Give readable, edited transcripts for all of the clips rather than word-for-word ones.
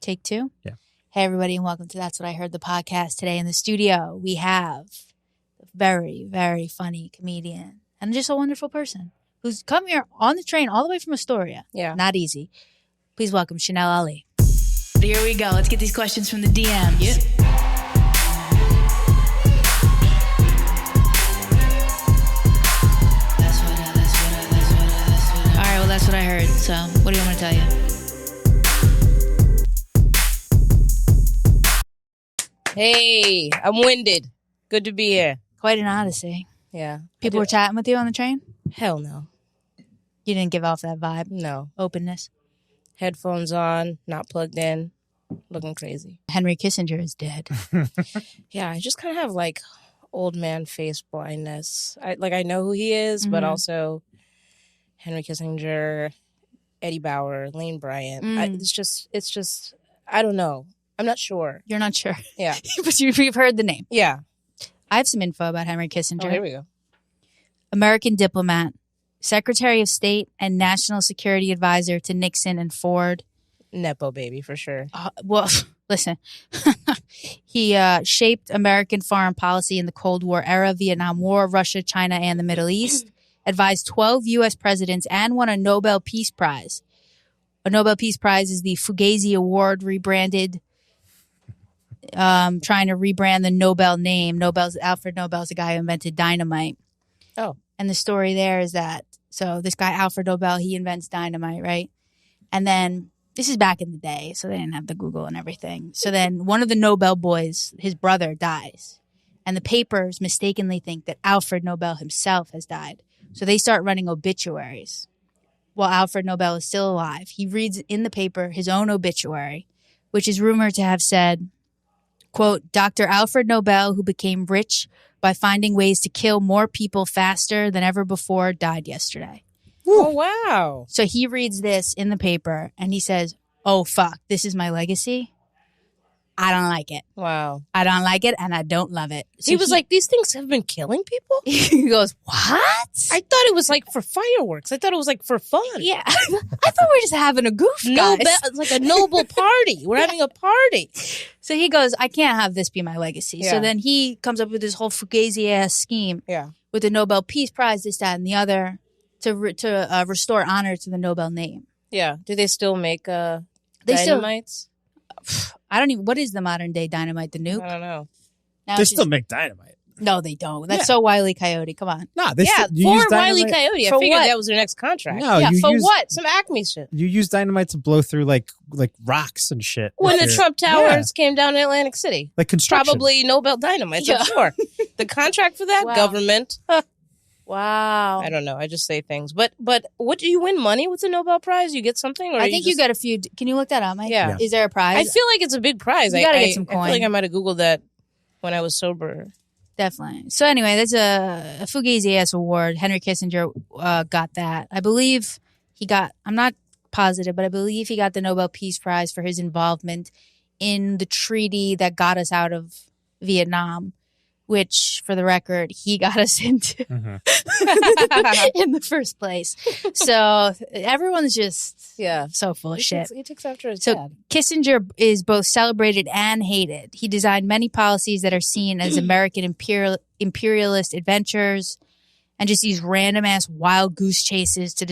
Take two? Yeah. Hey, everybody, and welcome to That's What I Heard, the podcast. Today in the studio, we have a very, very funny comedian and just a wonderful person who's come here on the train all the way from Astoria. Yeah. Not easy. Please welcome Chanel Ali. Here we go. Let's get these questions from the DMs. Yep. All right, well, that's what I heard. So, what do you want me to tell you? Hey, I'm winded. Good to be here. Quite an odyssey. Yeah. People were chatting with you on the train? Hell no. You didn't give off that vibe? No. Openness? Headphones on, not plugged in, looking crazy. Henry Kissenger is dead. Yeah, I just kind of have like old man face blindness. I know who he is, but also Henry Kissenger, Eddie Bauer, Lane Bryant. It's just, I don't know. I'm not sure. You're not sure? Yeah. But you've heard the name. Yeah. I have some info about Henry Kissinger. Oh, here we go. American diplomat, Secretary of State, and National Security Advisor to Nixon and Ford. Nepo baby, for sure. Well, listen. He shaped American foreign policy in the Cold War era, Vietnam War, Russia, China, and the Middle East. Advised 12 U.S. presidents and won a Nobel Peace Prize. A Nobel Peace Prize is the Fugazi Award rebranded, trying to rebrand the Nobel name. Alfred Nobel's the guy who invented dynamite. Oh. And the story there is that, so this guy, Alfred Nobel, he invents dynamite, right? And then, this is back in the day, so they didn't have the Google and everything. So then one of the Nobel boys, his brother, dies. And the papers mistakenly think that Alfred Nobel himself has died. So they start running obituaries while Alfred Nobel is still alive. He reads in the paper his own obituary, which is rumored to have said, quote, Dr. Alfred Nobel, who became rich by finding ways to kill more people faster than ever before, died yesterday. Oh, wow. So he reads this in the paper and he says, oh, fuck, this is my legacy. I don't like it. Wow. I don't like it and I don't love it. So he was like, these things have been killing people? He goes, what? I thought it was like for fireworks. I thought it was like for fun. Yeah. I thought we were just having a goof, guys. It's like a noble party. We're having a party. So he goes, I can't have this be my legacy. Yeah. So then he comes up with this whole Fugazi-ass scheme with the Nobel Peace Prize, this, that, and the other, to restore honor to the Nobel name. Yeah. Do they still make They dynamites? I don't even, what is the modern day dynamite? The nuke? I don't know. Now They it's still just- make dynamite. No, they don't. That's so Wile E. Coyote. Come on. Nah, they Yeah, still, you for use Wile E. dynamite- Coyote. I For figured what? that was their next contract. No, Yeah, you for use, what? Some Acme shit. You use dynamite to blow through like rocks and shit. When Like the your- Trump Towers came down in Atlantic City. like construction. Probably Nobel Dynamite, I'm sure. The contract for that, Wow. government. Wow. I don't know. I just say things. But what, do you win money with the Nobel Prize? You get something? Or I think you just, got a few. Can you look that up, Mike? Yeah. Is there a prize? I feel like it's a big prize. You gotta I get some I feel coin. like I might have Googled that when I was sober. Definitely. So anyway, there's a Fugazi-ass award. Henry Kissinger got that. I believe he got, I'm not positive, but I believe he got the Nobel Peace Prize for his involvement in the treaty that got us out of Vietnam, which, for the record, he got us into in the first place. So everyone's just so full of shit. He takes after his So dad. Kissinger is both celebrated and hated. He designed many policies that are seen as American imperialist adventures and just these random ass wild goose chases to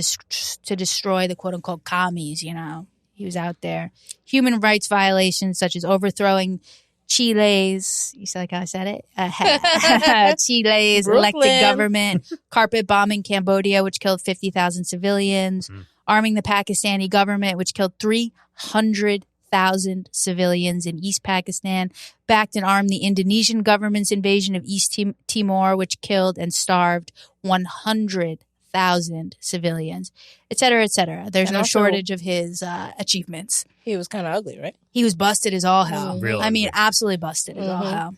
destroy the quote unquote commies, you know. He was out there. Human rights violations such as overthrowing Chile's, you see like how I said it? Chile's elected government, carpet bombing Cambodia, which killed 50,000 civilians, arming the Pakistani government, which killed 300,000 civilians in East Pakistan, backed and armed the Indonesian government's invasion of East Timor, which killed and starved 100,000 civilians, et cetera, et cetera. There's And no also- shortage of his achievements. He was kind of ugly, right? He was busted as all hell. Real I mean, ugly. absolutely busted as all hell.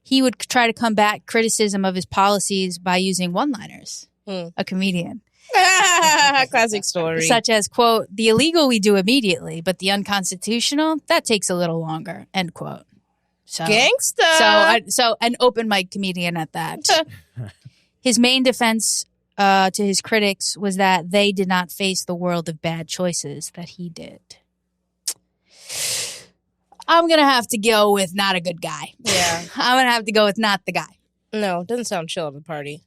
He would try to combat criticism of his policies by using one-liners. A comedian. Classic story. Such as, quote, the illegal we do immediately, but the unconstitutional, that takes a little longer, end quote. So, Gangsta. So an open mic comedian at that. His main defense to his critics was that they did not face the world of bad choices that he did. I'm going to have to go with not a good guy. Yeah. I'm going to have to go with not the guy. No, it doesn't sound chill at the party.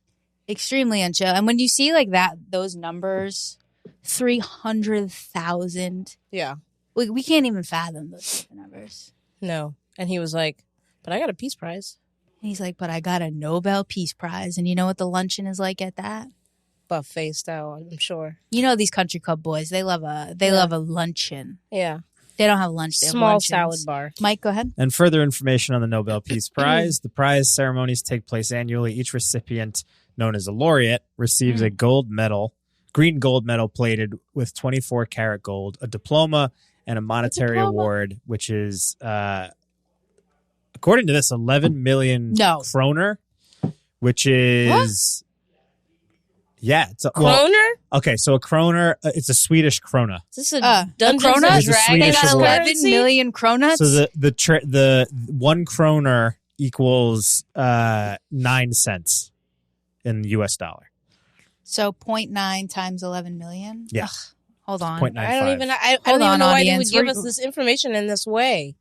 Extremely unchill. And when you see like that, those numbers, 300,000. Yeah. We can't even fathom those numbers. No. And he was like, but I got a Peace Prize. And he's like, but I got a Nobel Peace Prize. And you know what the luncheon is like at that? Buffet style, I'm sure. You know these country club boys, they love a luncheon. Yeah. They don't have lunch. They have Small luncheons. salad bar. Mike, go ahead. And further information on the Nobel Peace Prize. The prize ceremonies take place annually. Each recipient, known as a laureate, receives a green gold medal plated with 24 karat gold, a diploma, and a monetary award, which is, according to this, 11 million kroner, which is... Yeah. It's Kroner? Okay, so a kroner, it's a Swedish krona. Is this a Dungeons and krona? Dragons? They got 11 currency? million kronuts? So the 1 kroner equals 9 cents in US dollar. So 0.9 times 11 million? Yeah. Ugh, hold on. 0.95. I don't even know on, why they would audience. give us this information in this way.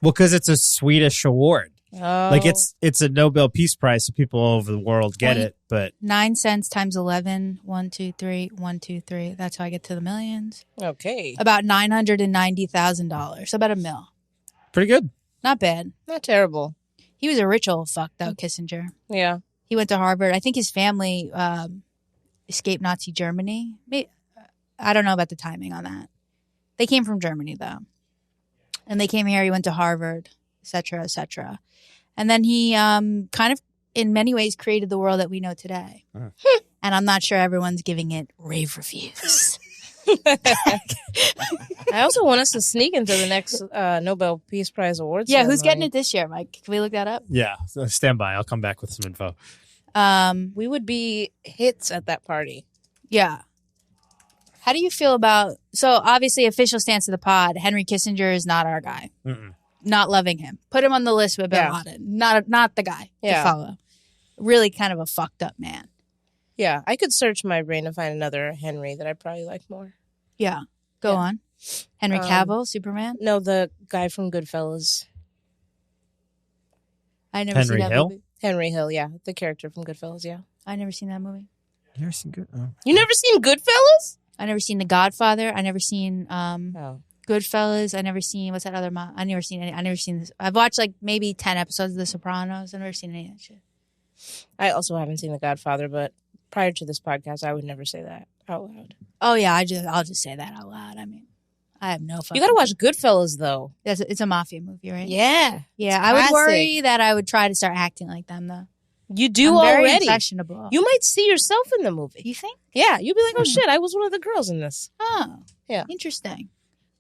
Well, because it's a Swedish award. Oh. Like it's a Nobel Peace Prize, so people all over the world get it. But 9 cents times 11, 1, 2, 3, 1, 2, 3. That's how I get to the millions. Okay. About $990,000. About $1 million. pretty good. Not bad. Not terrible. He was a rich old fuck, though, Kissinger. Yeah. He went to Harvard. I think his family escaped Nazi Germany. I don't know about the timing on that. They came from Germany, though. And they came here. He went to Harvard, et cetera, et cetera. And then he kind of, in many ways, created the world that we know today. And I'm not sure everyone's giving it rave reviews. I also want us to sneak into the next Nobel Peace Prize Awards. Yeah, who's ceremony. getting it this year, Mike? Can we look that up? Yeah, so stand by. I'll come back with some info. We would be hits at that party. Yeah. How do you feel about... So, obviously, official stance of the pod, Henry Kissinger is not our guy. Not loving him. Put him on the list with Bin Laden. Not the guy to follow. Really kind of a fucked up man. Yeah, I could search my brain to find another Henry that I probably like more. Yeah. Go on. Henry Cavill, Superman? No, the guy from Goodfellas. I never seen Henry that Hill? movie. Henry Hill, yeah. The character from Goodfellas, yeah. I never seen that movie. You ever seen good? Oh. You never seen Goodfellas? I never seen The Godfather. I never seen Oh. Goodfellas. I never seen what's that other I never seen any. I never seen this. I've watched like maybe 10 episodes of The Sopranos. I've never seen any of that shit. I also haven't seen The Godfather, but prior to this podcast, I would never say that out loud. Oh yeah, I'll just say that out loud. I mean, I have no fucking... You gotta watch Goodfellas, though. It's a mafia movie, right? Yeah. Yeah, I would classic. worry that I would try to start acting like them, though. You do I'm very already. impressionable. You might see yourself in the movie. You think? Yeah, you'd be like, oh shit, I was one of the girls in this. Oh. Yeah. Interesting.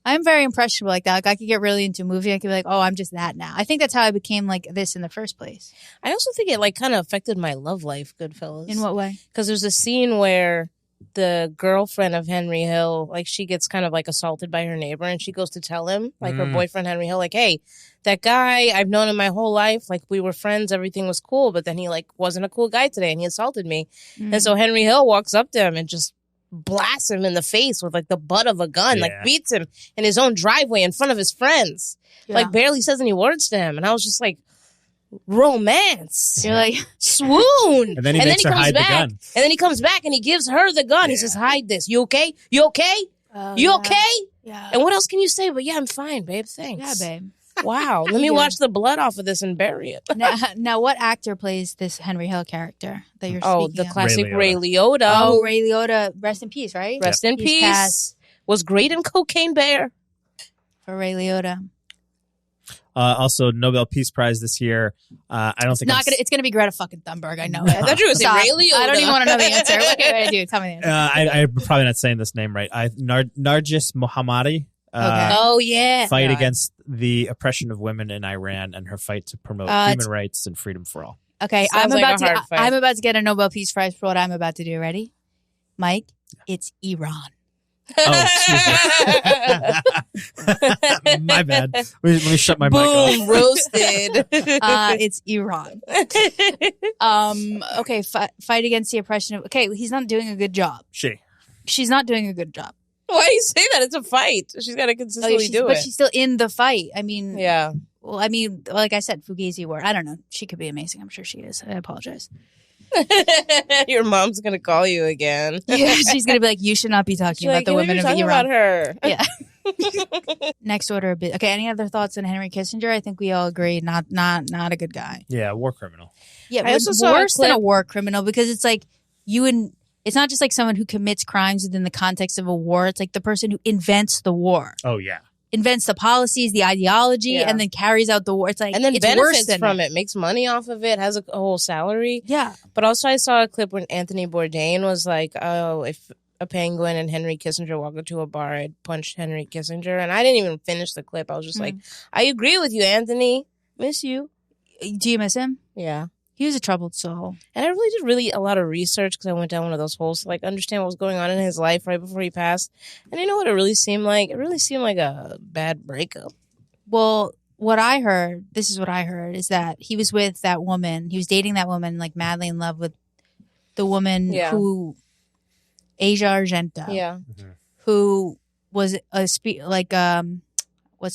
I'm very impressionable like that. Like, I could get really into a movie. I could be like, oh, I'm just that now. I think that's how I became like this in the first place. I also think it like kind of affected my love life, Goodfellas. In what way? Because there's a scene where the girlfriend of Henry Hill, like she gets kind of like assaulted by her neighbor and she goes to tell him, like her boyfriend Henry Hill, like, hey, that guy I've known him my whole life, like we were friends, everything was cool, but then he like wasn't a cool guy today and he assaulted me. And so Henry Hill walks up to him and just blasts him in the face with like the butt of a gun, like beats him in his own driveway in front of his friends, like barely says any words to him. And I was just like, romance. You're like, And swoon. then he makes her hide the gun. And then he comes back and he gives her the gun. He says, hide this. You okay? You okay? You okay? Yeah. And what else can you say? But yeah, I'm fine, babe. Thanks. Yeah, babe. Wow. Let me watch the blood off of this and bury it. Now, what actor plays this Henry Hill character that you're speaking the of? classic Ray Ray Liotta. Oh, Ray Liotta. Rest in peace, right? Rest in He's peace. passed. Was great in Cocaine Bear. For Ray Liotta. Also, Nobel Peace Prize this year. I don't think It's gonna be Greta fucking Thunberg. I know it. I thought you were going to say Ray Liotta. I don't even want to know the answer. What do? Tell me the answer. I'm probably not saying this name right. Nargis Mohammadi. Okay. Oh, yeah. Fight against the oppression of women in Iran and her fight to promote human rights and freedom for all. Okay, Sounds like a hard fight. I'm about to get a Nobel Peace Prize for what I'm about to do. Ready, Mike? It's Iran. Oh, excuse me. My bad. Let me shut my mic off. Boom, roasted. It's Iran. Okay, fight against the oppression of... Okay, he's not doing a good job. She's not doing a good job. Why do you say that? It's a fight. She's got to consistently do but it. she's still in the fight. I mean, Yeah. Well, I mean, like I said, Fugazi Award. I don't know. She could be amazing. I'm sure she is. I apologize. Your mom's gonna call you again. Yeah, she's gonna be like, you should not be talking about the women of Iran. About her. Yeah. Next order of business. Okay. Any other thoughts on Henry Kissinger? I think we all agree, not a good guy. Yeah, war criminal. Yeah, I also saw worse than a war criminal because it's like it's not just like someone who commits crimes within the context of a war. It's like the person who invents the war. Oh yeah. Invents the policies, the ideology, and then carries out the war. It's like, and then it's benefits worse from it, makes money off of it, has a whole salary. Yeah. But also, I saw a clip when Anthony Bourdain was like, "Oh, if a penguin and Henry Kissinger walked into a bar, I'd punch Henry Kissinger." And I didn't even finish the clip. I was just like, "I agree with you, Anthony. Miss you." Do you miss him? Yeah. He was a troubled soul. And I really did a lot of research because I went down one of those holes to like understand what was going on in his life right before he passed. And you know what it really seemed like? It really seemed like a bad breakup. Well, this is what I heard, is that he was with that woman. He was dating that woman, like madly in love with the woman who, Asia Argento, who was what's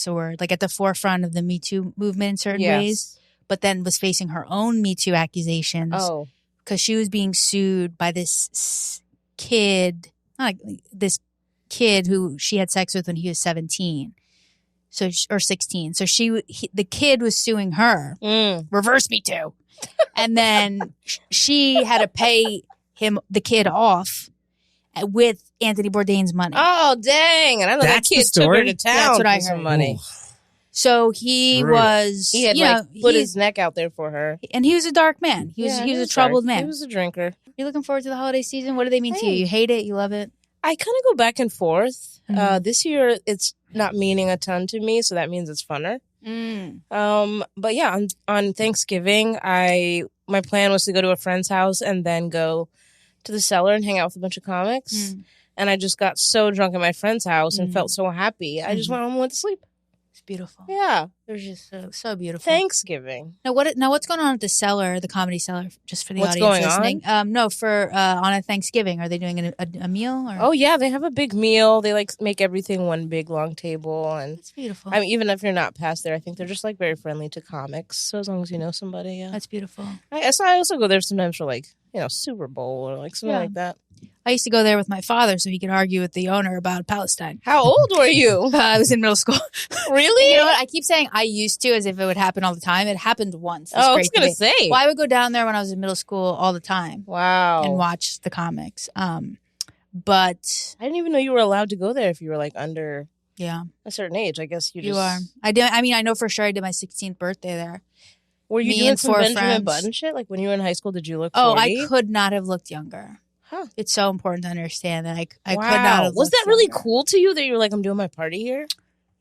the word? Like at the forefront of the Me Too movement in certain ways. But then was facing her own Me Too accusations because she was being sued by this kid who she had sex with when he was 17, or 16. So the kid was suing her, reverse Me Too, and then she had to pay the kid off with Anthony Bourdain's money. Oh dang! And I know that kid took her to town. That's what I heard. Some money. Ooh. So he had put his neck out there for her. And he was a dark man. He was a troubled man. He was a drinker. You're looking forward to the holiday season? What do they mean to you? You hate it? You love it? I kind of go back and forth. This year, it's not meaning a ton to me, so that means it's funner. But yeah, on Thanksgiving, my plan was to go to a friend's house and then go to the cellar and hang out with a bunch of comics. And I just got so drunk at my friend's house and felt so happy. I just went home and went to sleep. Beautiful. Yeah. They're just so beautiful. Thanksgiving. Now what's going on at the cellar, the Comedy Cellar, just for the what's audience going listening? No, for on a Thanksgiving, are they doing a meal? Or? Oh yeah, they have a big meal. They like make everything one big long table, and it's beautiful. I mean, even if you're not past there, I think they're just like very friendly to comics. So as long as you know somebody, yeah, that's beautiful. I also go there sometimes for like Super Bowl or like something like that. I used to go there with my father so he could argue with the owner about Palestine. How old were you? I was in middle school. Really? You know what? I keep saying I used to as if it would happen all the time. It happened once. I was going to say. Well, I would go down there when I was in middle school all the time. Wow. And watch the comics. But I didn't even know you were allowed to go there if you were like under a certain age. I guess you are. I mean, I know for sure I did my 16th birthday there. Were you doing some Benjamin Button shit? Like when you were in high school, did you look 40? Oh, I could not have looked younger. Huh. It's so important to understand that I could not have. Was that really cool to you that you were like, I'm doing my party here?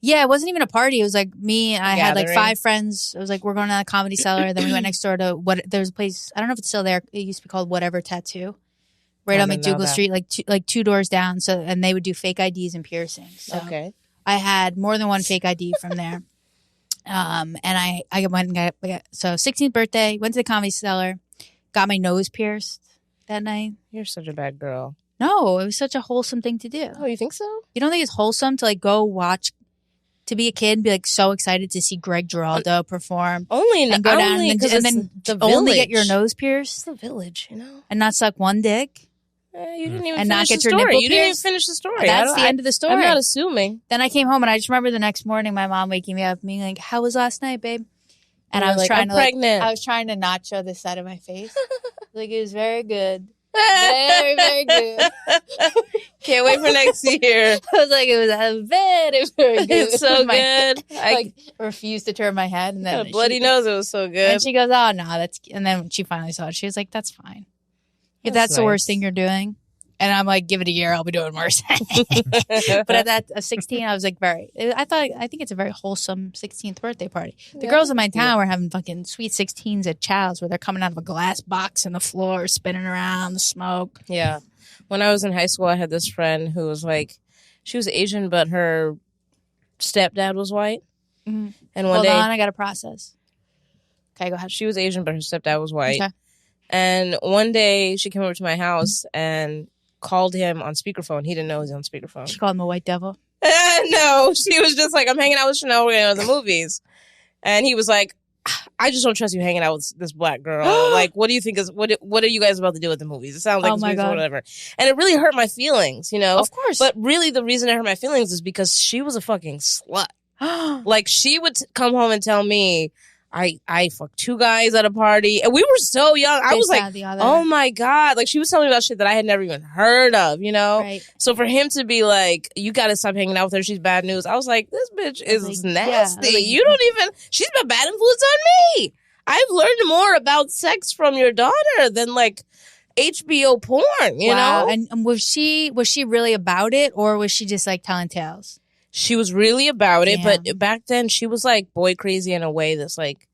Yeah, it wasn't even a party. It was like me and I had like 5 friends. It was like, we're going to the Comedy Cellar. Then we went next door to there's a place, I don't know if it's still there. It used to be called Whatever Tattoo. Right on McDougal Street, like 2 doors down. So, and they would do fake IDs and piercings. So I had more than one fake ID from there. And I went and got, so 16th birthday, went to the Comedy Cellar, got my nose pierced that night. You're such a bad girl. No, it was such a wholesome thing to do. Oh, you think so? You don't think it's wholesome to like go watch, to be a kid and be like so excited to see Greg Giraldo perform? And go down and then only get your nose pierced? It's the village, you know? And not suck one dick? You didn't even and finish not get the your story. nipple You didn't even pierced? finish the story. That's the end of the story. I'm not assuming. Then I came home and I just remember the next morning my mom waking me up and being like, how was last night, babe? And I was like, trying I'm pregnant. I was trying to not show this side of my face. Like, it was very good. Very, very good. Can't wait for next year. I was like, it was very, very good. It's so good. I refused to turn my head. And then bloody nose, it was so good. And she goes, oh, no, that's... And then when she finally saw it, she was like, that's fine. If that's the worst thing you're doing. And I'm like, give it a year, I'll be doing worse. But at that 16, I was like, I think it's a very wholesome 16th birthday party. The girls in my town were having fucking sweet 16s at Chow's where they're coming out of a glass box on the floor, spinning around, the smoke. Yeah. When I was in high school, I had this friend who was like, she was Asian, but her stepdad was white. Mm-hmm. And one day, hold on, I got to process. Okay, go ahead. She was Asian, but her stepdad was white. Okay. And one day she came over to my house and called him on speakerphone. He didn't know he was on speakerphone. She called him a white devil. No, she was just like, I'm hanging out with Chanel. We're going to the movies. And he was like, I just don't trust you hanging out with this black girl. Like, what do you think is, what are you guys about to do at the movies? It sounds like it's whatever. And it really hurt my feelings, you know? Of course. But really the reason it hurt my feelings is because she was a fucking slut. Like, she would come home and tell me, I fucked 2 guys at a party. And we were so young. I was like, oh my God. Like, she was telling me about shit that I had never even heard of, you know? Right. So for him to be like, you got to stop hanging out with her. She's bad news. I was like, this bitch is nasty. Like, you don't even, she's been bad influence on me. I've learned more about sex from your daughter than like HBO porn, you know? And was she really about it, or was she just like telling tales? She was really about it, but back then she was like boy crazy in a way that's like,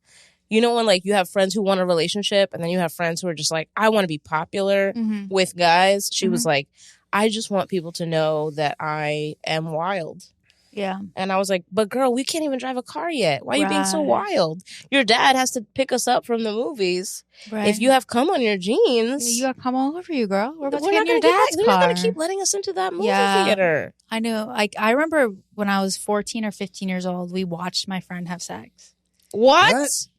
you know, when like you have friends who want a relationship and then you have friends who are just like, I want to be popular with guys. She was like, I just want people to know that I am wild. Yeah. And I was like, but girl, we can't even drive a car yet. Why are you being so wild? Your dad has to pick us up from the movies. Right. If you have cum on your jeans. You got cum all over you, girl. We're about to get in your dad's car. They're not going to keep letting us into that movie theater. I know. Like, I remember when I was 14 or 15 years old, we watched my friend have sex. What? It's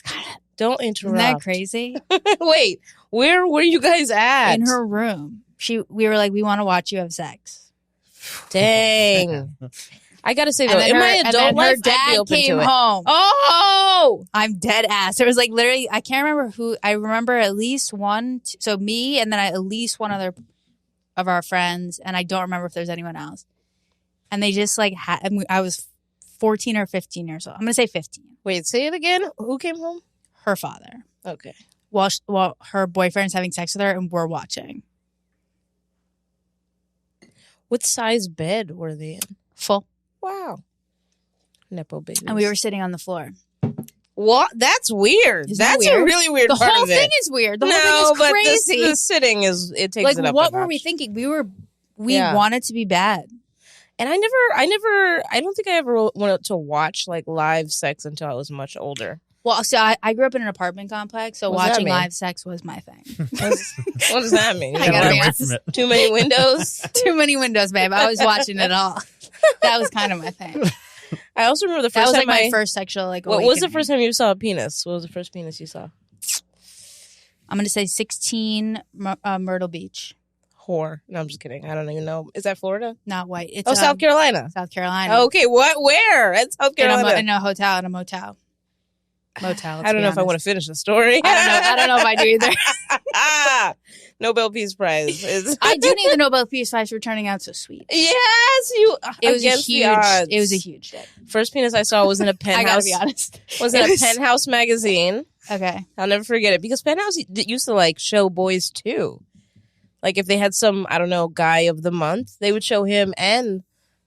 kind of... Don't interrupt. Isn't that crazy? Wait, where were you guys at? In her room. We were like, we want to watch you have sex. Dang. I gotta say though, in my adult life, her dad came home. Oh, I'm dead ass. There was like literally, I can't remember who. I remember at least one. So me, and then at least one other of our friends, and I don't remember if there's anyone else. And they just like I was 14 or 15 years old. I'm gonna say 15. Wait, say it again. Who came home? Her father. Okay. While her boyfriend's having sex with her, and we're watching. What size bed were they in? Full. Wow. Nepo babies. And we were sitting on the floor. What? That's weird. That's weird? A really weird part of it. The whole thing is weird. The whole thing is crazy. But the sitting is, it takes like, it up. What were we thinking? We wanted to be bad. And I don't think I ever wanted to watch like live sex until I was much older. Well, so I grew up in an apartment complex, so watching live sex was my thing. What does that mean? I gotta be honest. Too many windows? Too many windows, babe. I was watching it all. That was kind of my thing. I also remember the first time that was like my first sexual like What was the first time you saw a penis? What was the first penis you saw? I'm going to say 16 Myrtle Beach. Whore. No, I'm just kidding. I don't even know. Is that Florida? Not white. It's South Carolina. South Carolina. Okay, what? Where? At South Carolina? In a hotel, in a motel. Motel. I don't know if I want to finish the story. I don't know if I do either. Nobel Peace Prize is. I do need the Nobel Peace Prize for turning out so sweet. Yes, you. It was a huge. It was a huge day. First penis I saw was in a Penthouse. I gotta be honest. Was in a Penthouse magazine. Okay, I'll never forget it because Penthouse used to like show boys too. Like if they had some, I don't know, guy of the month, they would show him and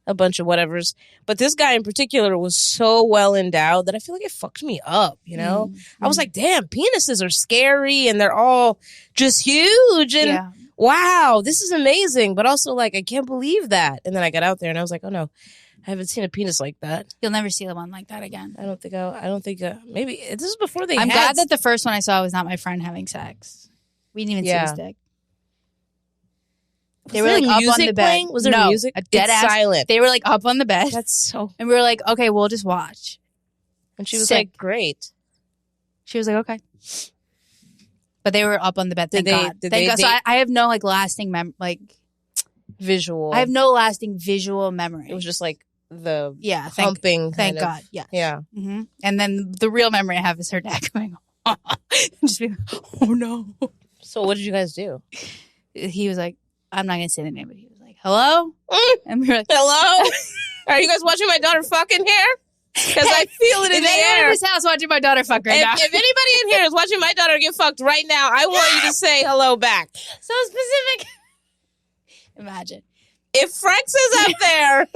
a bunch of whatevers. But this guy in particular was so well endowed that I feel like it fucked me up, you know? I was like, damn, penises are scary and they're all just huge. And wow, this is amazing. But also like, I can't believe that. And then I got out there and I was like, oh no, I haven't seen a penis like that. You'll never see one like that again. I don't think maybe this is before they I'm glad that the first one I saw was not my friend having sex. We didn't even see his dick. They were like up on the bed. Playing? Was there music? A dead ass silent. They were like up on the bed. That's so. And we were like, okay, we'll just watch. And she was like, great. She was like, okay. But they were up on the bed. Thank God. So I have no like lasting visual. I have no lasting visual memory. It was just like the humping. Thank God. Yeah. Yeah. Mm-hmm. And then the real memory I have is her dad going, just being, oh no. So what did you guys do? He was like, I'm not going to say the name, but he was like, hello? And we were like, hello? Are you guys watching my daughter fucking here? Because I feel it in the air. In this house watching my daughter fuck right now. If anybody in here is watching my daughter get fucked right now, I want you to say hello back. So specific. Imagine. If Frex is up there,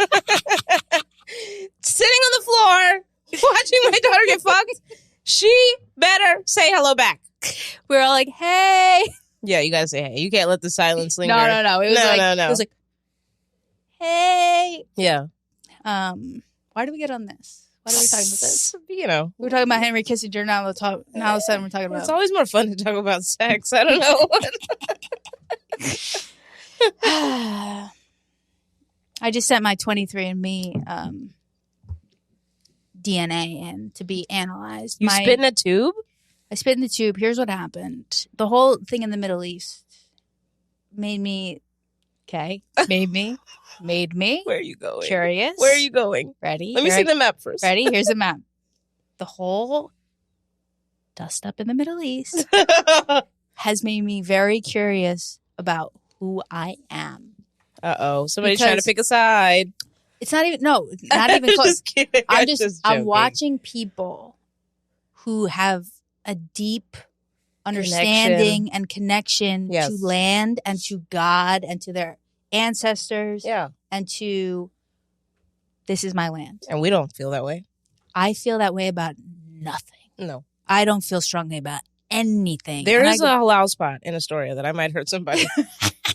sitting on the floor, watching my daughter get fucked, she better say hello back. We were all like, hey. Yeah, you gotta say hey. You can't let the silence linger. No. It was no. It was like, hey. Yeah. Why did we get on this? Why are we talking about this? You know, we were talking about Henry Kissenger. Now all of a sudden we're talking about. It's always more fun to talk about sex. I don't know. I just sent my 23andMe DNA in to be analyzed. You spit in a tube? I spit in the tube. Here's what happened. The whole thing in the Middle East made me Where are you going? Curious. Where are you going? Ready? Let me see the map first. Ready? Here's the map. The whole dust up in the Middle East has made me very curious about who I am. Uh-oh. Somebody's trying to pick a side. It's not even not even close. Just kidding. I'm watching people who have a deep understanding and connection to land and to God and to their ancestors. Yeah. And to this is my land. And we don't feel that way. I feel that way about nothing. No. I don't feel strongly about anything. There is a halal spot in Astoria that I might hurt somebody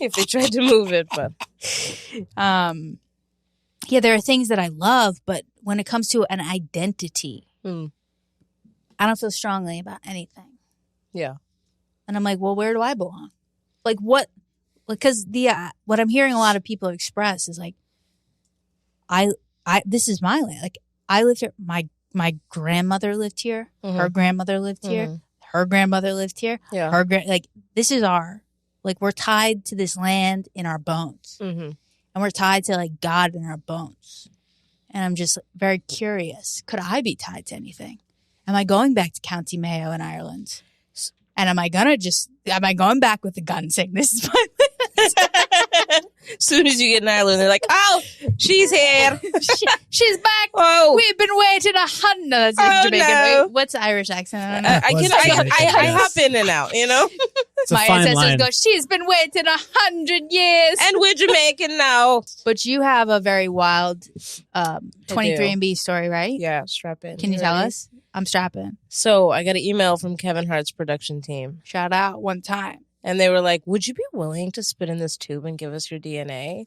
if they tried to move it, but yeah, there are things that I love, but when it comes to an identity, I don't feel strongly about anything. Yeah. And I'm like, well, where do I belong? Like what? Because what I'm hearing a lot of people express is like, this is my land. Like I live here. My grandmother lived here. Mm-hmm. Her grandmother lived here. Mm-hmm. Her grandmother lived here. Yeah. This is we're tied to this land in our bones. Mm-hmm. And we're tied to like God in our bones. And I'm just very curious. Could I be tied to anything? Am I going back to County Mayo in Ireland? And am I going back with a gun saying, this is my as soon as you get in Ireland, they're like, oh, she's here. She's back. Oh. We've been waiting 100. That's Jamaican. No. Wait, what's the Irish accent? I don't know. I hop in and out, you know? My ancestors go, she's been waiting 100 years. And we're Jamaican now. But you have a very wild 23andMe story, right? Yeah, strap in. Can you tell us? I'm strapping. So I got an email from Kevin Hart's production team. Shout out one time. And they were like, would you be willing to spit in this tube and give us your DNA?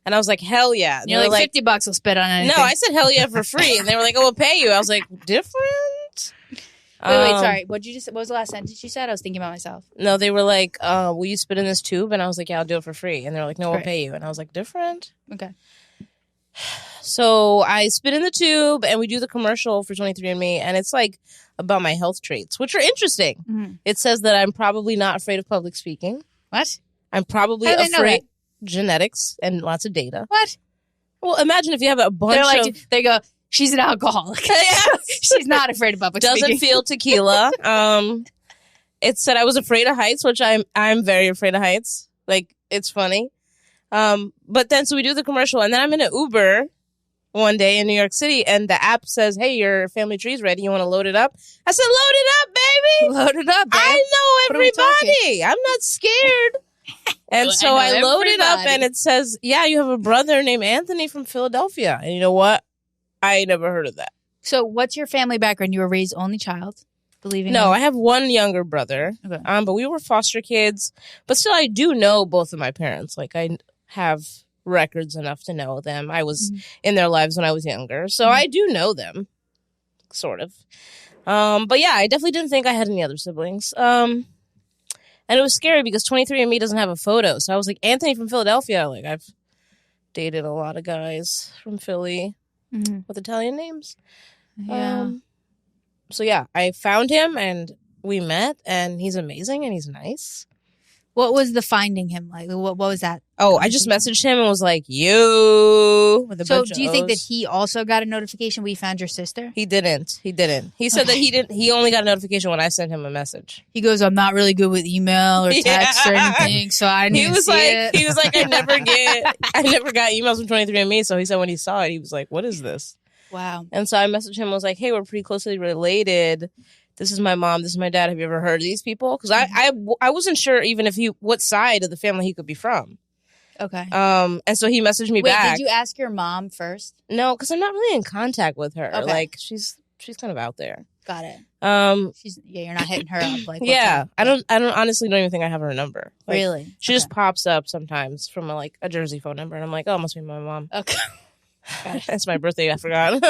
And I was like, hell yeah. And you're like, $50 will spit on anything. No, I said hell yeah for free. And they were like, oh, we'll pay you. I was like, different? Wait, sorry. What was the last sentence you said? I was thinking about myself. No, they were like, will you spit in this tube? And I was like, yeah, I'll do it for free. And they're like, no, we'll pay you. And I was like, different? Okay. So I spit in the tube and we do the commercial for 23andMe. And it's like about my health traits, which are interesting. Mm-hmm. It says that I'm probably not afraid of public speaking. What? I'm probably afraid genetics and lots of data. What? Well, imagine if you have a bunch of... They go, she's an alcoholic. She's not afraid of public speaking. Doesn't feel tequila. It said I was afraid of heights, which I'm very afraid of heights. Like, it's funny. But then, so we do the commercial, and then I'm in an Uber one day in New York City, and the app says, hey, your family tree's ready. You want to load it up? I said, load it up, baby. Load it up, babe. I know everybody. I'm not scared. And so I load it up, and it says, yeah, you have a brother named Anthony from Philadelphia. And you know what? I never heard of that. So what's your family background? You were raised only child? No, I have one younger brother. Okay. But we were foster kids. But still, I do know both of my parents. Like, I have records enough to know them. I was in their lives when I was younger. So I do know them, sort of. But yeah, I definitely didn't think I had any other siblings. And it was scary because 23andMe doesn't have a photo. So I was like, Anthony from Philadelphia. Like, I've dated a lot of guys from Philly with Italian names. Yeah. So yeah, I found him and we met and he's amazing and he's nice. What was the finding him like? What was that? Oh, I just messaged him and was like, you. With a bunch do you think that he also got a notification we found your sister? He didn't. He said that he didn't. He only got a notification when I sent him a message. He goes, I'm not really good with email or text or anything, so I didn't see it. He was like, I never got emails from 23andMe. So he said when he saw it, he was like, what is this? Wow. And so I messaged him and was like, hey, we're pretty closely related. This is my mom. This is my dad. Have you ever heard of these people? Because I wasn't sure even if what side of the family he could be from. Okay. And so he messaged me back. Did you ask your mom first? No, because I'm not really in contact with her. Okay. Like she's kind of out there. Got it. You're not hitting her up. Like yeah, I don't honestly don't even think I have her number. Like, really? She just pops up sometimes from a Jersey phone number, and I'm like, oh, it must be my mom. Okay. It's my birthday. I forgot.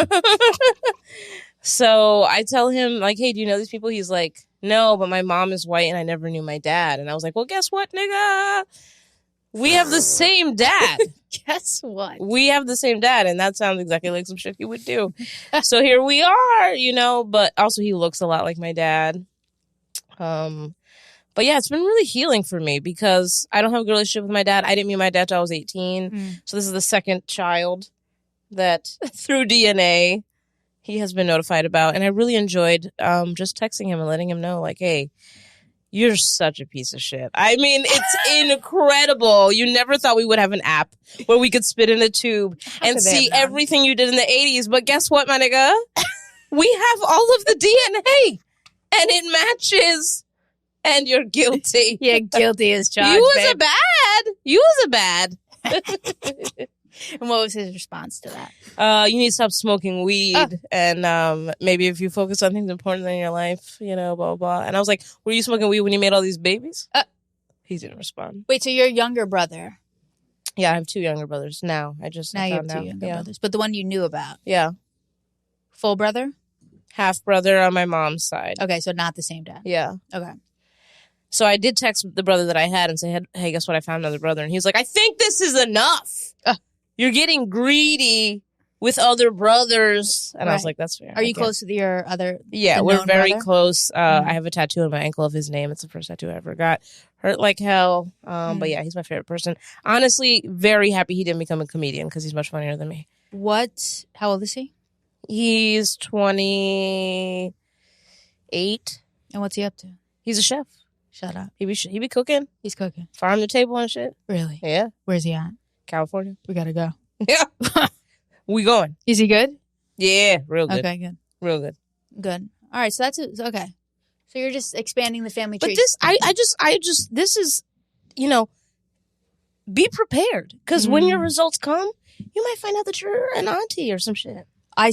So I tell him, like, hey, do you know these people? He's like, no, but my mom is white and I never knew my dad. And I was like, well, guess what, nigga? We have the same dad. Guess what? We have the same dad, and that sounds exactly like some shit he would do. So here we are, but also he looks a lot like my dad. But yeah, it's been really healing for me because I don't have a good relationship with my dad. I didn't meet my dad till I was 18. So this is the second child that through DNA he has been notified about. And I really enjoyed just texting him and letting him know, like, hey, you're such a piece of shit. I mean, it's incredible. You never thought we would have an app where we could spit in a tube and see everything you did in the 80s. But guess what, my nigga? We have all of the DNA and it matches. And you're guilty. Yeah, guilty as charged. You was a bad. And what was his response to that? You need to stop smoking weed. And maybe if you focus on things important in your life, blah, blah, blah. And I was like, were you smoking weed when you made all these babies? He didn't respond. Wait, so you're a younger brother? Yeah, I have 2 younger brothers now. Now you have 2 younger brothers. But the one you knew about? Yeah. Full brother? Half brother on my mom's side. Okay, so not the same dad. Yeah. Okay. So I did text the brother that I had and say, hey, guess what? I found another brother. And he was like, I think this is enough. You're getting greedy with other brothers. And I was like, that's fair. Are you close with your other? Yeah, we're very brother? Close. I have a tattoo on my ankle of his name. It's the first tattoo I ever got. Hurt like hell. But yeah, he's my favorite person. Honestly, very happy he didn't become a comedian because he's much funnier than me. How old is he? He's 28. And what's he up to? He's a chef. Shut up. He be cooking. He's cooking. Farm to table and shit. Really? Yeah. Where's he at? California. We gotta go. Yeah. We going. Is he good? Yeah, real good. Okay, good. Real good. Good. All right, so that's it. Okay. So you're just expanding the family tree. But this, I just, this is, be prepared. Because when your results come, you might find out that you're an auntie or some shit. I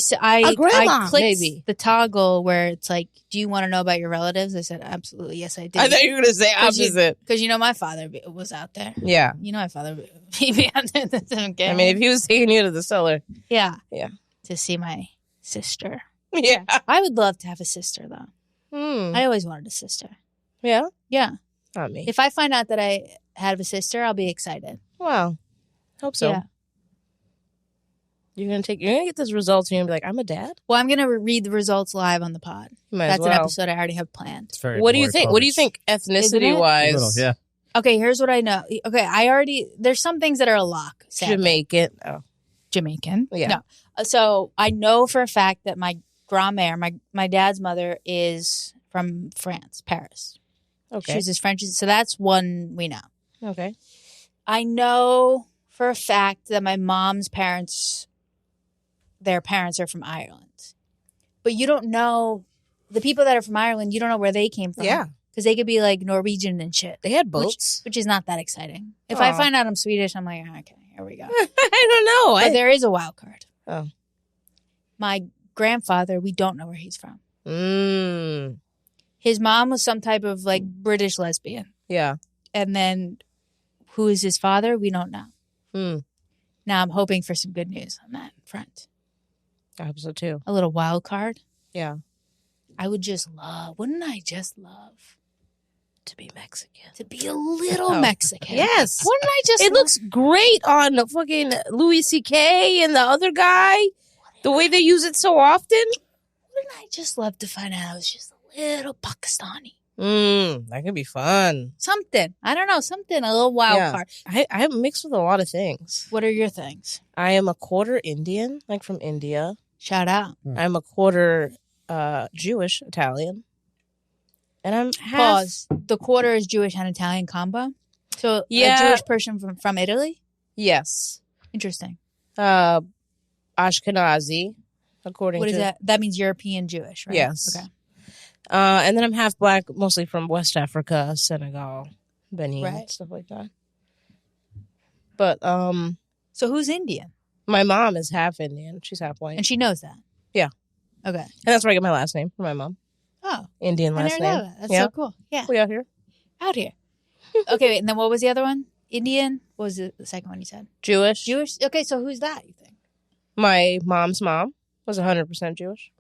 grandma, clicked maybe. the toggle where it's like, do you want to know about your relatives? I said, absolutely. Yes, I do. I thought you were going to say opposite. Because my father was out there. Yeah. My father be out there. Okay. I mean, if he was taking you to the cellar. Yeah. Yeah. To see my sister. Yeah. I would love to have a sister, though. I always wanted a sister. Yeah? Yeah. Not me. If I find out that I have a sister, I'll be excited. Wow. Hope so. Yeah. You're gonna get those results and you're gonna be like, I'm a dad? Well, I'm gonna read the results live on the pod. That's an episode I already have planned. What do you think? What do you think ethnicity wise? Little, yeah. Okay, here's what I know. Okay, there's some things that are a lock. Sadly. Jamaican. Oh. Jamaican. Yeah. No. So I know for a fact that my grand-mère, my dad's mother, is from France, Paris. Okay. She's French. So that's one we know. Okay. I know for a fact that my mom's parents, their parents are from Ireland. But you don't know, the people that are from Ireland, you don't know where they came from. Yeah. Because they could be like Norwegian and shit. They had boats. Which is not that exciting. If I find out I'm Swedish, I'm like, okay, here we go. I don't know. But there is a wild card. Oh. My grandfather, we don't know where he's from. Mm. His mom was some type of like British lesbian. Yeah. And then who is his father? We don't know. Mm. Now I'm hoping for some good news on that front. I hope so too. A little wild card. Yeah. Wouldn't I just love to be Mexican? To be a little Mexican. Yes. Wouldn't I just It looks great on fucking Louis C.K. and the other guy. The way they use it so often. Wouldn't I just love to find out I was just a little Pakistani? That could be fun. Something. I don't know. Something. A little wild card. I'm mixed with a lot of things. What are your things? I am a quarter Indian, like from India. Shout out. I'm a quarter Jewish, Italian. And I'm half... Pause. The quarter is Jewish and Italian combo? So a Jewish person from Italy? Yes. Interesting. Ashkenazi, according to... What is that? That means European Jewish, right? Yes. Okay. And then I'm half black, mostly from West Africa, Senegal, Benin, stuff like that. But, So who's Indian? My mom is half Indian. She's half white. And she knows that? Yeah. Okay. And that's where I get my last name from my mom. Oh. Indian last name. I never know that. That's so cool. Yeah. We out here. Out here. Okay, wait, and then what was the other one? Indian? What was the second one you said? Jewish. Jewish? Okay, so who's that, you think? My mom's mom was 100% Jewish.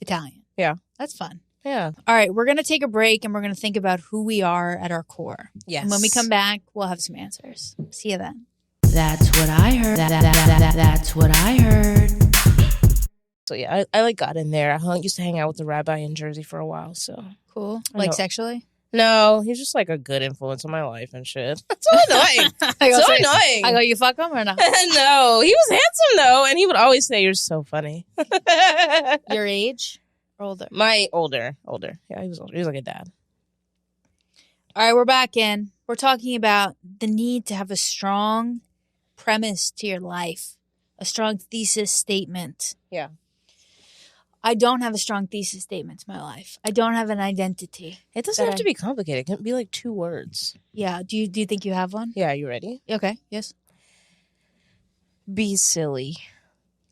Italian. Yeah. That's fun. Yeah. All right, we're going to take a break and we're going to think about who we are at our core. Yes. And when we come back, we'll have some answers. See you then. That's what I heard. That's what I heard. So yeah, I like got in there. I used to hang out with the rabbi in Jersey for a while. So Cool. I Like know. sexually? No, he's just like a good influence on my life and shit. So annoying. So annoying. I go, you fuck him or not? No, he was handsome though, and he would always say, "You're so funny." Your age? Or older? My older. Yeah, he was older. He was like a dad. All right, we're back in. We're talking about the need to have a strong premise to your life, a strong thesis statement. Yeah. I don't have a strong thesis statement to my life. I don't have an identity. It doesn't have to be complicated. It can be like 2 words. Yeah. Do you think you have one? Yeah, you ready? Okay. Yes. Be silly.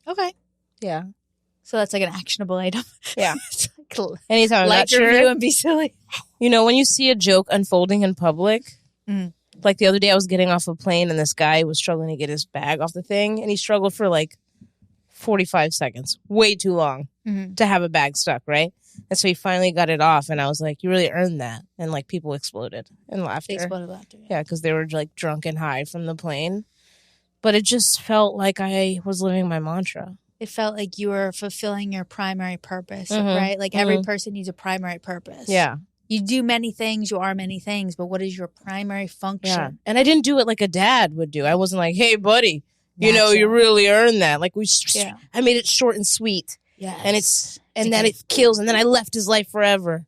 Okay. Yeah. So that's like an actionable item. Yeah. It's like, Anytime I'm like not your sure. view and be silly. You know, when you see a joke unfolding in public, Mm. like the other day I was getting off a plane and this guy was struggling to get his bag off the thing, and he struggled for like 45 seconds, way too long Mhm. to have a bag stuck, right? And so he finally got it off, and I was like, you really earned that. And like people exploded in laughter. They exploded laughter. Yeah, because they were like drunk and high from the plane. But it just felt like I was living my mantra. It felt like you were fulfilling your primary purpose, Mhm. right? Like every person needs a primary purpose. Yeah. You do many things, you are many things, but what is your primary function? Yeah. And I didn't do it like a dad would do. I wasn't like, hey, buddy, you know, you Natural. really earned that. Like Yeah. I made it short and sweet. Yes. And then it kills. And then I left his life forever.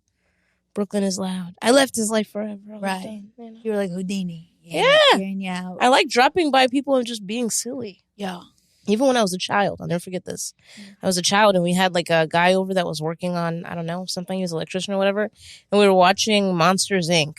Brooklyn is loud. I left his life forever. I was Right. done, you know? You were like Houdini. Yeah. Hearing you out. I like dropping by people and just being silly. Yeah. Even when I was a child, I'll never forget this. I was a child and we had like a guy over that was working on, I don't know, something. He was an electrician or whatever. And we were watching Monsters, Inc.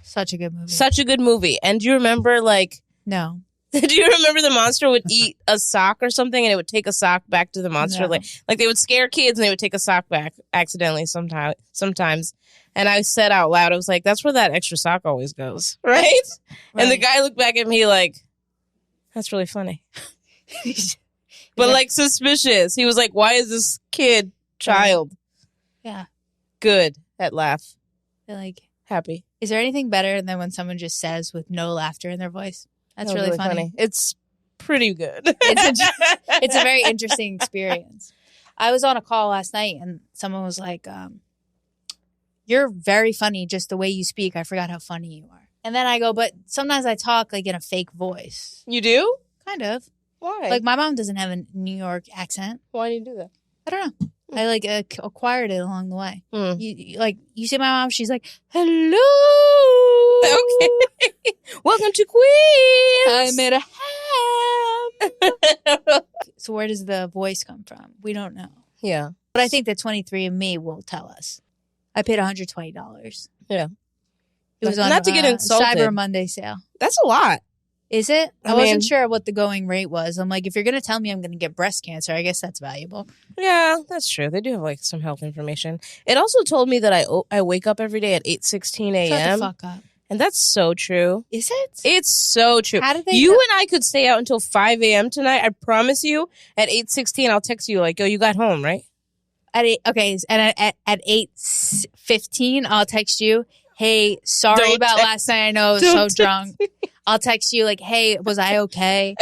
Such a good movie. Such a good movie. And do you remember like, No. do you remember the monster would eat a sock or something and it would take a sock back to the monster? No. Like they would scare kids and they would take a sock back accidentally sometimes. And I said out loud, I was like, that's where that extra sock always goes. Right? And the Right. guy looked back at me like, that's really funny. But like suspicious. He was like, why is this child Yeah. good at laugh? They're like, Happy. is there anything better than when someone just says with no laughter in their voice? That's That was really funny. It's pretty good. It's a very interesting experience. I was on a call last night and someone was like, you're very funny just the way you speak. I forgot how funny you are. And then I go, but sometimes I talk like in a fake voice. You do? Kind of. Why? Like my mom doesn't have a New York accent. Why do you do that? I don't know. I like acquired it along the way. Hmm. You see my mom, she's like, hello. Okay. Welcome to Queens. I made a ham. So where does the voice come from? We don't know. Yeah. But I think that 23andMe will tell us. I paid $120. Yeah. It was on Not to get insulted. Cyber Monday sale. That's a lot. Is it? I I wasn't mean- sure what the going rate was. I'm like, if you're going to tell me I'm going to get breast cancer, I guess that's valuable. Yeah, that's true. They do have like some health information. It also told me that I wake up every day at 8:16 Shut the a.m. fuck up. And that's so true. Is it? It's so true. How did they You know? and I could stay out until 5 a.m. tonight. I promise you. At 8:16, I'll text you like, "Oh, you got home, right?" At 8, okay, and at 8:15, I'll text you, hey, sorry Don't about text- last night. I know I was don't so text drunk. I'll text you like, hey, was I okay?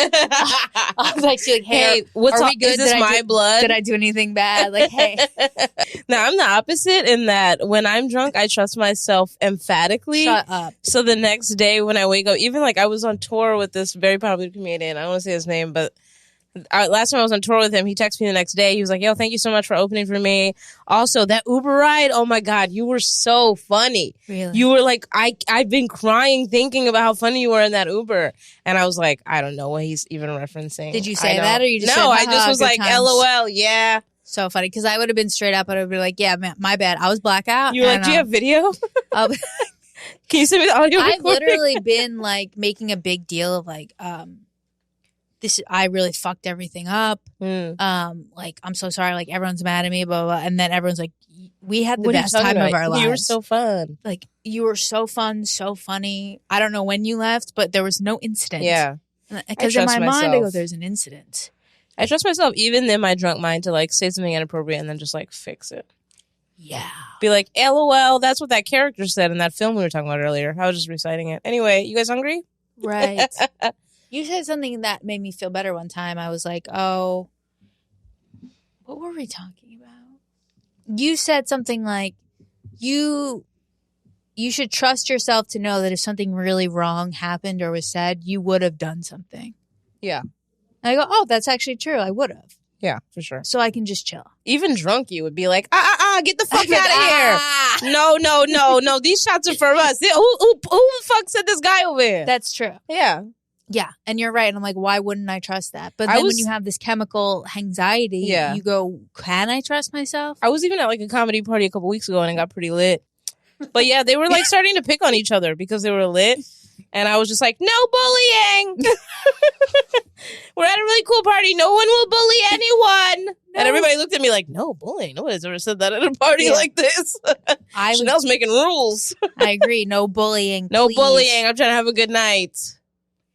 I'll text you like, hey, what's are up? we good? Is this Did I my do- blood? did I do anything bad? Like, hey. Now, I'm the opposite in that when I'm drunk, I trust myself emphatically. Shut up. So the next day when I wake up, even like I was on tour with this very popular comedian. I don't want to say his name, but last time I was on tour with him, he texted me the next day. He was like, yo, thank you so much for opening for me. Also, that Uber ride, oh my God, you were so funny. Really? You were like, I've been crying thinking about how funny you were in that Uber. And I was like, I don't know what he's even referencing. Did you I say don't- that or you just No, said, I just "Haha, was good like, times." LOL, yeah. So funny because I would have been straight up. I would have been like, yeah, man, my bad. I was blackout. You were like, and, do you have video? I'll- Can you send me the audio I've recording? literally been like making a big deal of like, this. I really fucked everything up. Mm. Like I'm so sorry. Like everyone's mad at me. Blah blah. blah. And then everyone's like, we had the What are you best talking time of about? our lives. You were so fun. like you were so fun, so funny. I don't know when you left, but there was no incident. Yeah. Because in trust my mind, I go, myself. there's an incident. I trust myself, even in my drunk mind, to like say something inappropriate and then just like fix it. Yeah. Be like, LOL, that's what that character said in that film we were talking about earlier. I was just reciting it. Anyway, you guys hungry? Right. You said something that made me feel better one time. I was like, oh, what were we talking about? You said something like, you should trust yourself to know that if something really wrong happened or was said, you would have done something. Yeah. And I go, oh, that's actually true. I would have. Yeah, for sure. So I can just chill. Even drunk, you would be like, get the fuck out of here. No. These shots are for us. Who the fuck said this guy over here? That's true. Yeah. Yeah. And you're right. And I'm like, why wouldn't I trust that? But then when you have this chemical anxiety, you go, can I trust myself? I was even at like a comedy party a couple weeks ago and it got pretty lit. But yeah, they were like starting to pick on each other because they were lit. And I was just like, no bullying. We're at a really cool party. No one will bully anyone. No. And everybody looked at me like, no bullying. Nobody's ever said that at a party like this. Chanel's making rules. I agree. No bullying. No please. bullying. I'm trying to have a good night.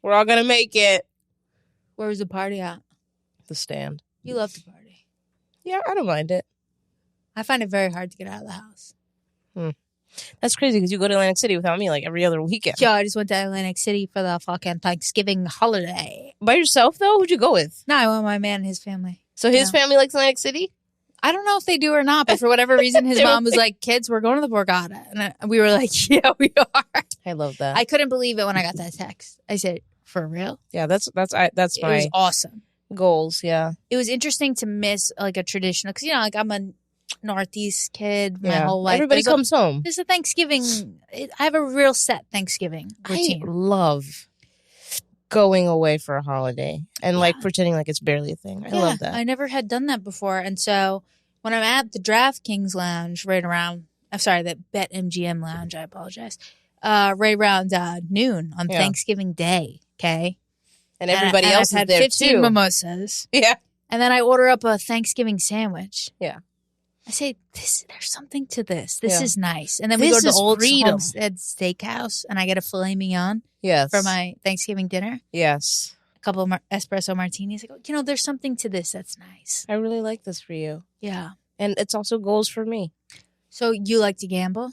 We're all going to make it. Where was the party at? The Stand. You love the party. Yeah, I don't mind it. I find it very hard to get out of the house. That's crazy because you go to Atlantic City without me like every other weekend. Yo, I just went to Atlantic City for the fucking Thanksgiving holiday. By yourself, though? Who'd you go with? No, I went with my man and his family. So his family likes Atlantic City? I don't know if they do or not, but for whatever reason, his mom was like, kids, we're going to the Borgata. And we were like, yeah, we are. I love that. I couldn't believe it when I got that text. I said, for real? Yeah, that's my... It was awesome. Goals, yeah. It was interesting to miss like a traditional, because, like I'm a Northeast kid my whole life. Everybody comes home. There's a Thanksgiving. I have a real set Thanksgiving routine. I love going away for a holiday and like pretending like it's barely a thing. I love that. I never had done that before. And so when I'm at the DraftKings lounge right around, I'm sorry, the BetMGM lounge, I apologize, right around noon on Thanksgiving Day, okay? And everybody else is I've had there 15 too. mimosas. Yeah. And then I order up a Thanksgiving sandwich. Yeah. I say, there's something to this. This is nice. And then This we go to is the Old freedom. Homestead Steakhouse, and I get a filet mignon for my Thanksgiving dinner. Yes. A couple of espresso martinis. I go, there's something to this that's nice. I really like this for you. Yeah. And it's also goals for me. So you like to gamble?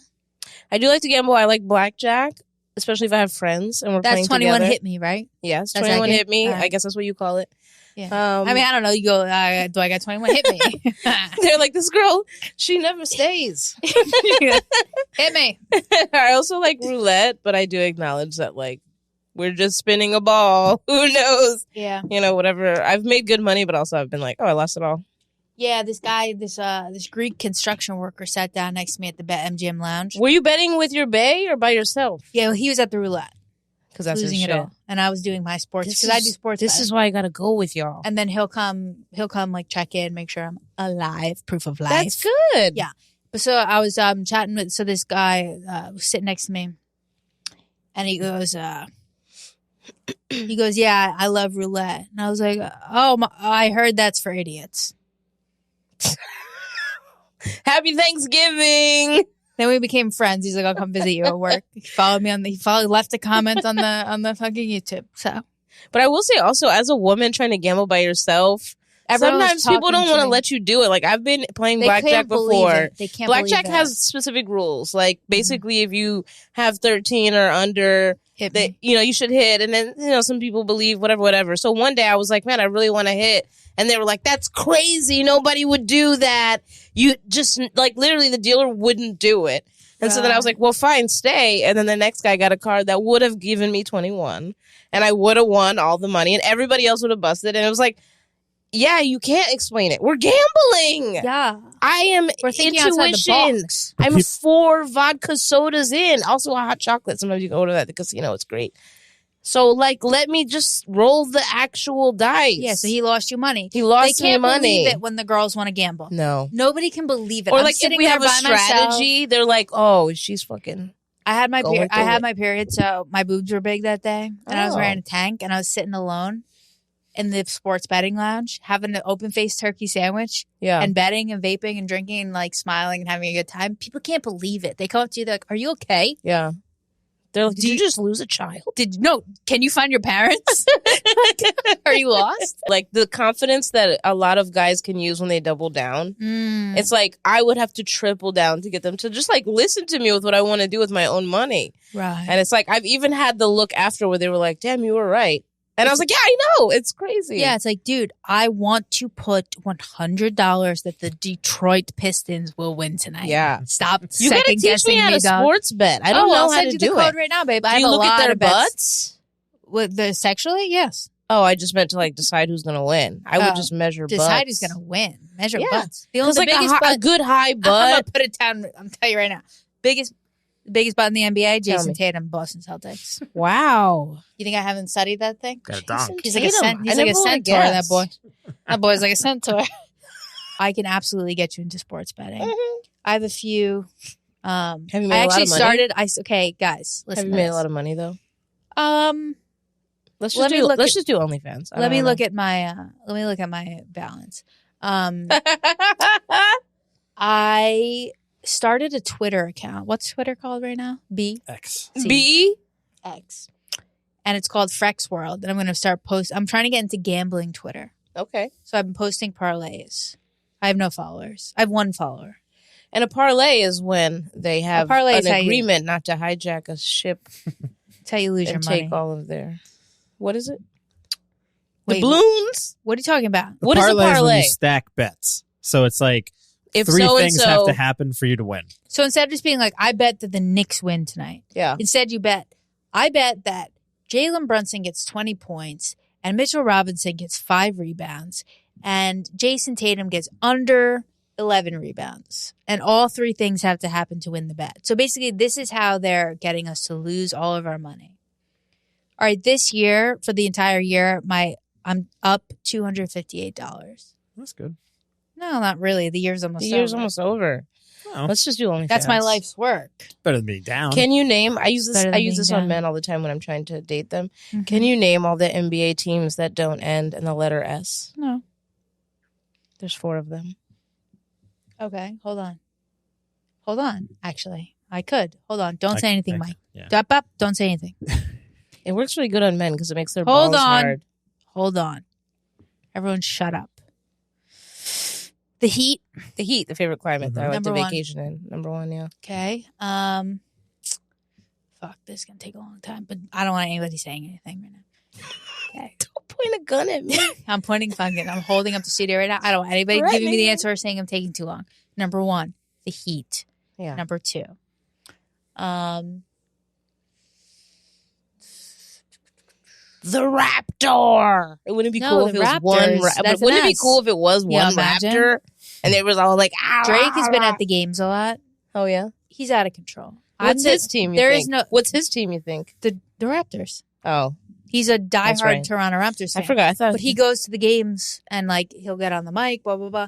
I do like to gamble. I like blackjack, especially if I have friends and we're playing together. That's 21 together. hit me, right? Yes, That's 21 that hit me. Right. I guess that's what you call it. Yeah. I mean, I don't know. You go, do I got 21 hit me? They're like, this girl, she never stays. Hit me. I also like roulette, but I do acknowledge that, like, we're just spinning a ball. Who knows? Yeah. Whatever. I've made good money, but also I've been like, oh, I lost it all. Yeah, this guy, this Greek construction worker sat down next to me at the BetMGM lounge. Were you betting with your bae or by yourself? Yeah, well, he was at the roulette. Because that's losing his it shit. all. And I was doing my sports because I do sports. This is why I got to go with y'all. And then he'll come like check in, make sure I'm alive, proof of life. That's good. Yeah. But so I was chatting with, so this guy was sitting next to me and he goes, yeah, I love roulette. And I was like, I heard that's for idiots. Happy Thanksgiving. Then we became friends. He's like, I'll come visit you at work. He followed me left a comment on the fucking YouTube. So, but I will say also, as a woman trying to gamble by yourself, sometimes people don't want to let you do it. Like I've been playing blackjack before. They can't. Blackjack has specific rules. Like basically, if you have 13 or under, you should hit. And then some people believe whatever. So one day I was like, man, I really want to hit. And they were like, that's crazy. Nobody would do that. You just, like, literally the dealer wouldn't do it. And so then I was like, well, fine, stay. And then the next guy got a card that would have given me 21. And I would have won all the money. And everybody else would have busted. And it was like, yeah, you can't explain it. We're gambling. Yeah. I am intuition. I'm 4 vodka sodas in. Also a hot chocolate. Sometimes you can order that at the casino. It's great. So, like, let me just roll the actual dice. Yeah, so he lost you money. He lost me money. They can't believe it when the girls want to gamble. No. Nobody can believe it. Or, I'm like, if we have a strategy, they're like, oh, she's fucking... I had my period, so my boobs were big that day. And I was wearing a tank, and I was sitting alone in the sports betting lounge, having an open-faced turkey sandwich, and betting and vaping and drinking and, like, smiling and having a good time. People can't believe it. They come up to you, they're like, are you okay? Yeah. They're like, did you just lose a child? Can you find your parents? Are you lost? Like the confidence that a lot of guys can use when they double down. It's like I would have to triple down to get them to just like listen to me with what I want to do with my own money. Right. And it's like I've even had the look after where they were like, damn, you were right. And I was like, yeah, I know. It's crazy. Yeah, it's like, dude, I want to put $100 that the Detroit Pistons will win tonight. Yeah. Stop You gotta second teach guessing me how to dog. sports bet. I don't know I'll how send to you do the code it. right now, babe. I Do have you a look lot at their of bets. butts? With the sexually, yes. Oh, I just meant to like decide who's gonna win. I would just measure butts. Decide who's gonna win. Measure Yeah. butts. The Because like biggest a butt, good high I'm gonna butt. put it down. I'm telling you right now. Biggest butt in the NBA, Tell Jason me. Tatum, Boston Celtics. Wow. You think I haven't studied that thing? Got a donk. He's like a Tatum. he's I like a never would've centaur, that guessed. boy. That boy's like a centaur. I can absolutely get you into sports betting. I have a few. Have you made I a lot actually of money? started. Okay, guys, listen. Have you to made this. a lot of money though? Let Let's me just do look let's at- just do OnlyFans. Let me look at my balance. I started a Twitter account. What's Twitter called right now? X. X. And it's called Frex World. And I'm going to start I'm trying to get into gambling Twitter. Okay. So I've been posting parlays. I have no followers. I have one follower. And a parlay is when they have parlay is an how you- agreement not to hijack a ship That's how you lose and your money. take all of their. What is it? Wait, the balloons. What are you talking about? What is a Parlay is when parlay? you stack bets. So it's like If three so and things so- have to happen for you to win. So instead of just being like, I bet that the Knicks win tonight. Yeah. Instead, I bet that Jalen Brunson gets 20 points and Mitchell Robinson gets 5 rebounds and Jason Tatum gets under 11 rebounds. And all 3 things have to happen to win the bet. So basically, this is how they're getting us to lose all of our money. All right, this year, for the entire year, I'm up $258. That's good. No, not really. The year's almost The over. year's almost over. Oh, Let's just do OnlyFans. That's my life's work. better than being down. Can you name? I use Better than being this down. on men all the time when I'm trying to date them. Mhm. Can you name all the NBA teams that don't end in the letter S? No. There's 4 of them. Okay, hold on. Actually, I could. Hold on. Don't say anything, Mike. Yeah. Up. Don't say anything. It works really good on men because it makes their Hold balls on. hard. Hold on. Everyone shut up. The Heat. The Heat, the favorite climate that I went to Number 1. vacation in. Number 1, yeah. Okay. Fuck, this is going to take a long time, but I don't want anybody saying anything right now. Okay. Don't point a gun at me. I'm holding up the studio right now. I don't want anybody Threatening giving me the me. answer or saying I'm taking too long. Number 1, the Heat. Yeah. Number 2. The Raptor. It wouldn't be No, cool the if it was Raptors. one. That's Wouldn't an it be S. cool if it was Yeah, one imagine. Raptor? And they was all like, ah, Drake has been ah, at the games a lot. Oh yeah. He's out of control. What's his team? There is no What's his team? You think? the Raptors. Oh, He's a That's diehard right. Toronto Raptors fan. I forgot. I thought. But he goes to the games and like he'll get on the mic, blah blah blah.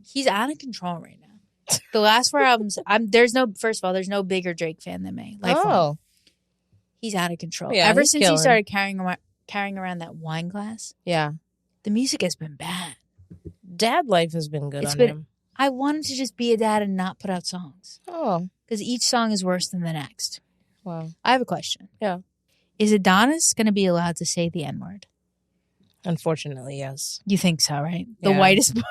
He's out of control right now. The last 4 albums, there's no bigger Drake fan than me. Oh, He's out of control. Yeah, Ever he's since he killing. started carrying around that wine glass, yeah. the music has been bad. Dad life has been good It's on been- him. I wanted to just be a dad and not put out songs Oh, because each song is worse than the next. wow. I have a question. Yeah. Is Adonis going to be allowed to say the N-word? Unfortunately, yes. You think so, right? The Yeah. whitest boy.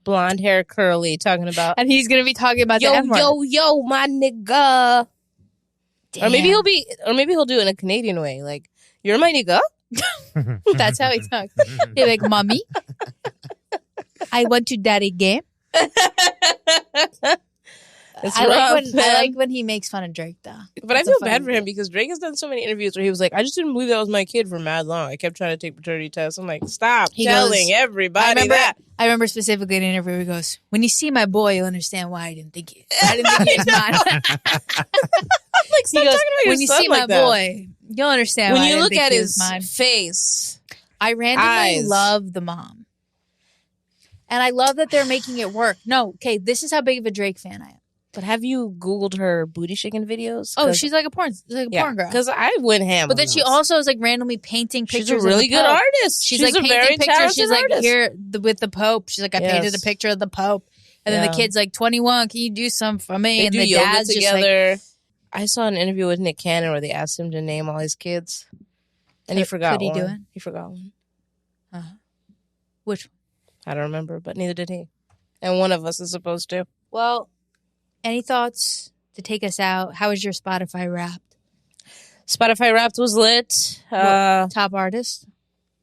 Blonde hair, curly, talking about And he's going to be talking about the N-word. yo, my nigga. Damn. Or maybe he'll do it in a Canadian way, like you're my nigga. That's how he talks. He's like, Mommy, I want to daddy game. It's I rough, like man. when he makes fun of Drake, though. But I That's a feel funny bad for him thing. because Drake has done so many interviews where he was like, I just didn't believe that was my kid for mad long. I kept trying to take paternity tests. I'm like, stop He telling goes, everybody that. I remember specifically in an interview where he goes, when you see my boy, you'll understand why I didn't think he was mine. I'm like, He stop goes, talking about your when you son see like my that. boy, you'll understand why When I you didn't look think at he his was mine. face, I randomly eyes. love the mom. And I love that they're making it work. No, okay, this is how big of a Drake fan I am. but have you Googled her booty shaking videos? Oh, she's like a porn porn girl. Because I went ham. But on then she those. also is like randomly painting pictures. She's a really of the good Pope. artist. She's She's like a painting very pictures. talented She's like artist. here with the Pope. She's like, I painted a Yes. picture of the Pope. And then the Yeah. kid's like 21. Can you do something for me? They and do the yoga dad's just like, together. I saw an interview with Nick Cannon where they asked him to name all his kids, and he forgot Could he one. do it? He forgot one. Which? I don't remember, but neither did he. And one of us is supposed to. Well, any thoughts to take us out? How was your Spotify Wrapped? Spotify Wrapped was lit. Top artist?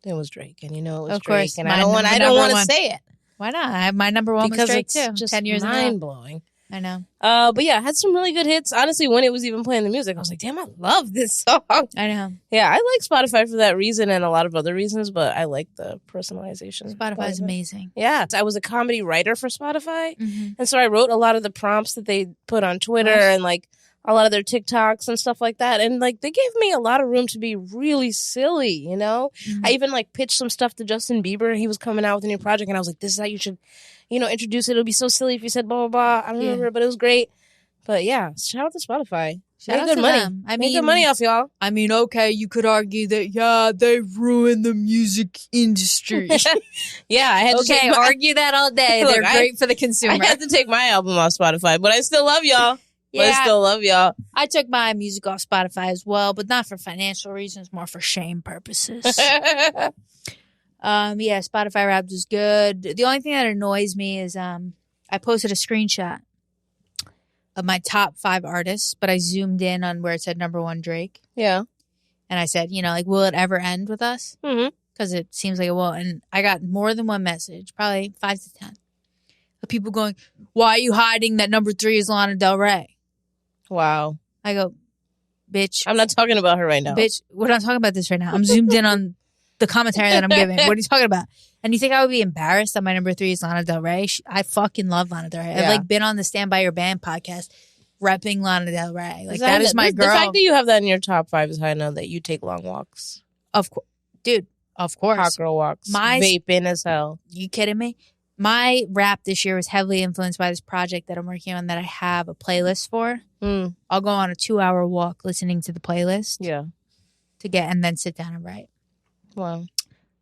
It was Drake, and you know it was Of Drake, course, and my I don't want number to one. say it Why not? I have my number one because was Drake it's too. just 10 years mind ago. blowing. I know. But yeah, I had some really good hits. Honestly, when it was even playing the music, I was like, damn, I love this song. I know. Yeah, I like Spotify for that reason and a lot of other reasons, but I like the personalization. Spotify's amazing. Yeah, I was a comedy writer for Spotify, Mm-hmm. and so I wrote a lot of the prompts that they put on Twitter and like a lot of their TikToks and stuff like that. And like they gave me a lot of room to be really silly, you know? Mm-hmm. I even like pitched some stuff to Justin Bieber. He was coming out with a new project, and I was like, this is how you should, introduce it. It'll be so silly if you said blah, blah, blah. I don't remember, but it was great. But yeah, shout out to Spotify. Shout Make out good to money. them. Make good money off y'all. I mean, okay, you could argue that, they ruined the music industry. Yeah, I had to take argue that all day. Look, They're great for the consumer. I had to take my album off Spotify, but I still love y'all. Yeah. But I still love y'all. I took my music off Spotify as well, but not for financial reasons, more for shame purposes. Spotify Wrapped was good. The only thing that annoys me is I posted a screenshot of my top 5 artists, but I zoomed in on where it said number 1 Drake. Yeah. And I said, will it ever end with us? Mm-hmm. Because it seems like it will. And I got more than one message, probably 5 to 10, of people going, why are you hiding that number 3 is Lana Del Rey? Wow. I go, bitch. I'm not talking about her right now. Bitch, we're not talking about this right now. I'm zoomed in on the commentary that I'm giving. What are you talking about? And you think I would be embarrassed that my number 3 is Lana Del Rey? I fucking love Lana Del Rey. Yeah. I've been on the Stand By Your Band podcast repping Lana Del Rey. That is my girl. The fact that you have that in your top 5 is how I know that you take long walks. Of course. Dude, of course. Hot girl walks. Vaping as hell. You kidding me? My rap this year was heavily influenced by this project that I'm working on that I have a playlist for. I'll go on a 2-hour walk listening to the playlist. Yeah. And then sit down and write. Wow.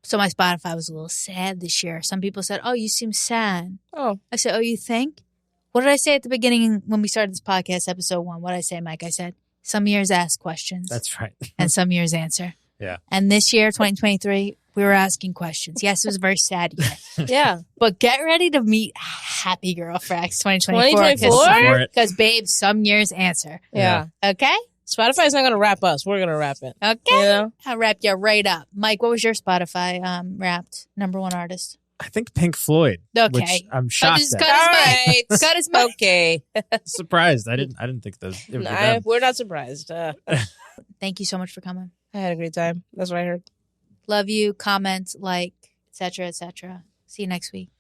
So my Spotify was a little sad this year. Some people said, oh, you seem sad. Oh. I said, oh, you think? What did I say at the beginning when we started this podcast, episode 1? What did I say, Mike? I said, some years ask questions. That's right. And some years answer. Yeah. And this year, 2023, we were asking questions. Yes, it was a very sad year. Yeah. But get ready to meet Happy Girl Frex 2024. 2024? Because, babe, some years answer. Yeah. Okay? Spotify's not going to wrap us. We're going to wrap it. Okay. You know? I'll wrap you right up. Mike, what was your Spotify wrapped number 1 artist? I think Pink Floyd. Okay. Which I'm shocked at. Right. Cut his mic. Okay. Surprised. I didn't think those. It would be them. We're not surprised. Thank you so much for coming. I had a great time. That's what I heard. Love you. Comment, like, etc., etc. See you next week.